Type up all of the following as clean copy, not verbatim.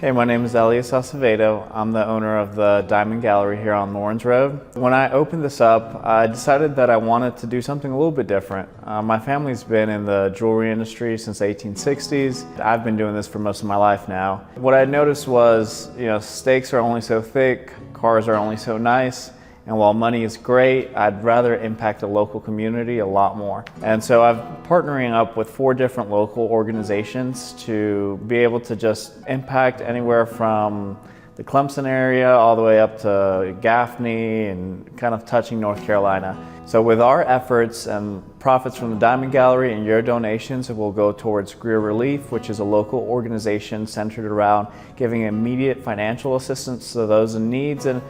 Hey, my name is Elias Acevedo. I'm the owner of the Diamond Gallery here on Lawrence Road. When I opened this up, I decided that I wanted to do something a little bit different. My family's been in the jewelry industry since the 1860s. I've been doing this for most of my life now. What I noticed was, steaks are only so thick, cars are only so nice. And while money is great, I'd rather impact the local community a lot more. And so I'm partnering up with 4 different local organizations to be able to just impact anywhere from the Clemson area all the way up to Gaffney and kind of touching North Carolina. So with our efforts and profits from the Diamond Gallery and your donations, it will go towards Greer Relief, which is a local organization centered around giving immediate financial assistance to those in needs in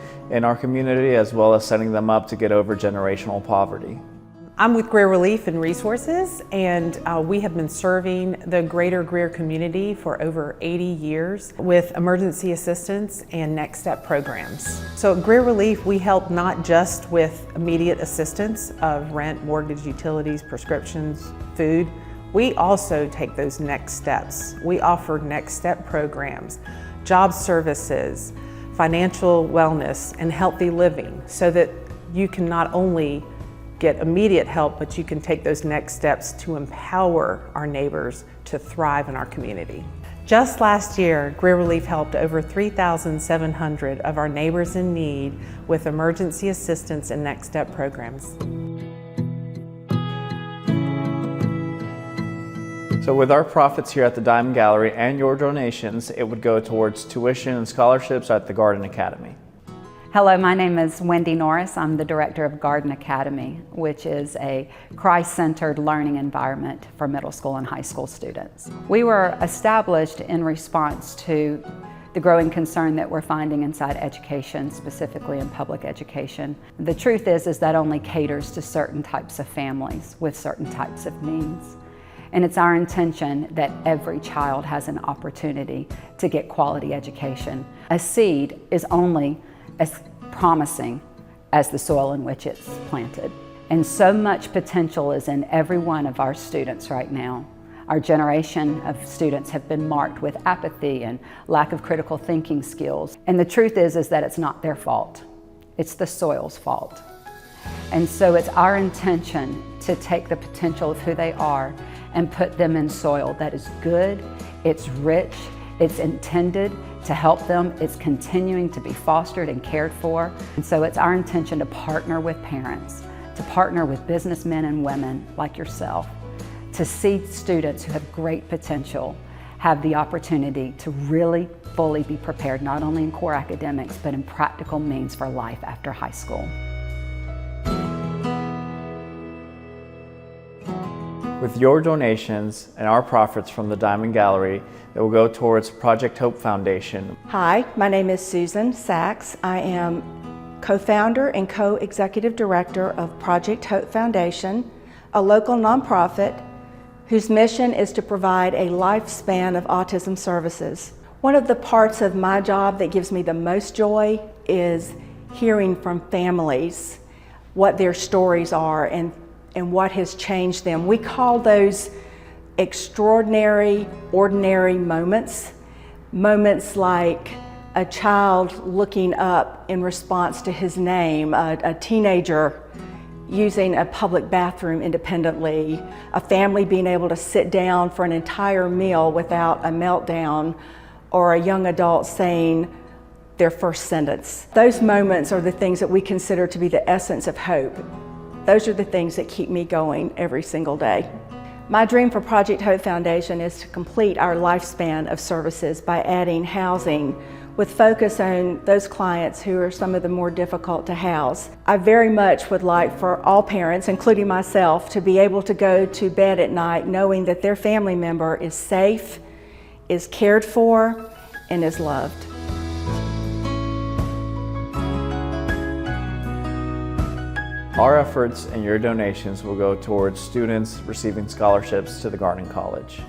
our community, as well as setting them up to get over generational poverty. I'm with Greer Relief and Resources, and we have been serving the greater Greer community for over 80 years with emergency assistance and Next Step programs. So at Greer Relief, we help not just with immediate assistance of rent, mortgage, utilities, prescriptions, food. We also take those next steps. We offer Next Step programs, job services, financial wellness, and healthy living so that you can not only get immediate help, but you can take those next steps to empower our neighbors to thrive in our community. Just last year, Greer Relief helped over 3,700 of our neighbors in need with emergency assistance and Next Step programs. So with our profits here at the Diamond Gallery and your donations, it would go towards tuition and scholarships at the Garden Academy. Hello, my name is Wendy Norris. I'm the director of Garden Academy, which is a Christ-centered learning environment for middle school and high school students. We were established in response to the growing concern that we're finding inside education, specifically in public education. The truth is that only caters to certain types of families with certain types of needs. And it's our intention that every child has an opportunity to get quality education. A seed is only as promising as the soil in which it's planted. And so much potential is in every one of our students right now. Our generation of students have been marked with apathy and lack of critical thinking skills. And the truth is that it's not their fault. It's the soil's fault. And so it's our intention to take the potential of who they are and put them in soil that is good, it's rich, it's intended to help them, it's continuing to be fostered and cared for. And so it's our intention to partner with parents, to partner with businessmen and women like yourself, to see students who have great potential have the opportunity to really fully be prepared, not only in core academics, but in practical means for life after high school. With your donations and our profits from the Diamond Gallery, it will go towards Project Hope Foundation. Hi, my name is Susan Sachs. I am co-founder and co-executive director of Project Hope Foundation, a local nonprofit whose mission is to provide a lifespan of autism services. One of the parts of my job that gives me the most joy is hearing from families what their stories are and what has changed them. We call those extraordinary, ordinary moments. Moments like a child looking up in response to his name, a teenager using a public bathroom independently, a family being able to sit down for an entire meal without a meltdown, or a young adult saying their first sentence. Those moments are the things that we consider to be the essence of hope. Those are the things that keep me going every single day. My dream for Project Hope Foundation is to complete our lifespan of services by adding housing with focus on those clients who are some of the more difficult to house. I very much would like for all parents, including myself, to be able to go to bed at night knowing that their family member is safe, is cared for, and is loved. Our efforts and your donations will go towards students receiving scholarships to the Garden College.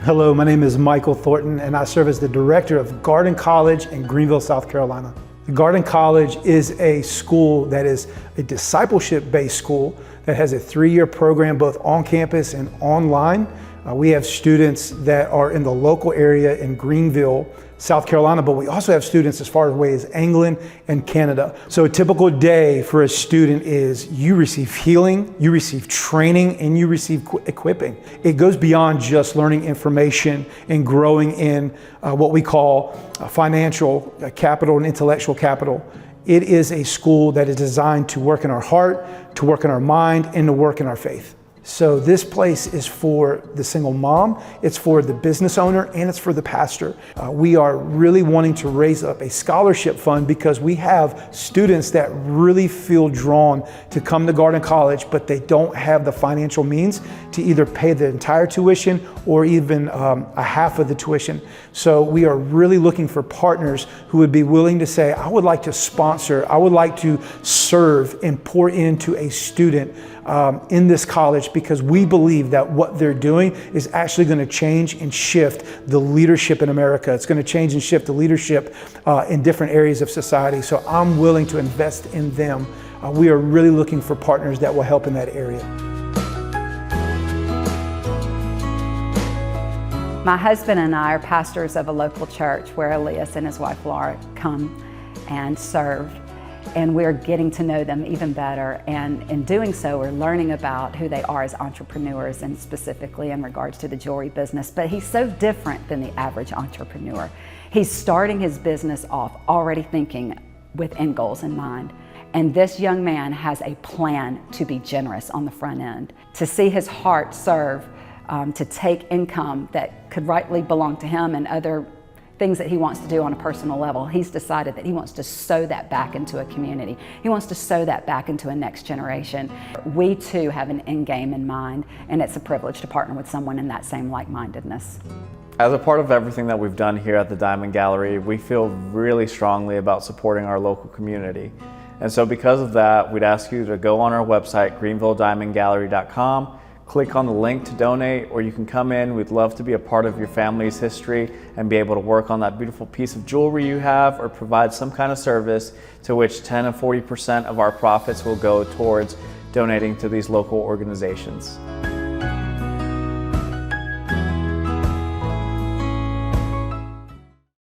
Hello, my name is Michael Thornton, and I serve as the director of Garden College in Greenville, South Carolina. The Garden College is a school that is a discipleship-based school that has a 3-year program both on campus and online. We have students that are in the local area in Greenville, South Carolina, but we also have students as far away as England and Canada. So a typical day for a student is you receive healing, you receive training, and you receive equipping. It goes beyond just learning information and growing in what we call financial capital and intellectual capital. It is a school that is designed to work in our heart, to work in our mind, and to work in our faith. So this place is for the single mom, it's for the business owner, and it's for the pastor. We are really wanting to raise up a scholarship fund because we have students that really feel drawn to come to Garden College, but they don't have the financial means to either pay the entire tuition or even a half of the tuition. So we are really looking for partners who would be willing to say, I would like to sponsor, I would like to serve and pour into a student in this college, because we believe that what they're doing is actually going to change and shift the leadership in America. It's going to change and shift the leadership in different areas of society. So I'm willing to invest in them. We are really looking for partners that will help in that area. My husband and I are pastors of a local church where Elias and his wife Laura come and serve. And we're getting to know them even better. And in doing so, we're learning about who they are as entrepreneurs, and specifically in regards to the jewelry business. But he's so different than the average entrepreneur. He's starting his business off already thinking with end goals in mind. And this young man has a plan to be generous on the front end, to see his heart serve, to take income that could rightly belong to him and other things that he wants to do on a personal level. He's decided that he wants to sow that back into a community. He wants to sow that back into a next generation. We too have an end game in mind, and it's a privilege to partner with someone in that same like-mindedness. As a part of everything that we've done here at the Diamond Gallery, we feel really strongly about supporting our local community. And so because of that, we'd ask you to go on our website, greenvillediamondgallery.com, click on the link to donate, or you can come in. We'd love to be a part of your family's history and be able to work on that beautiful piece of jewelry you have, or provide some kind of service to which 10 and 40% of our profits will go towards donating to these local organizations.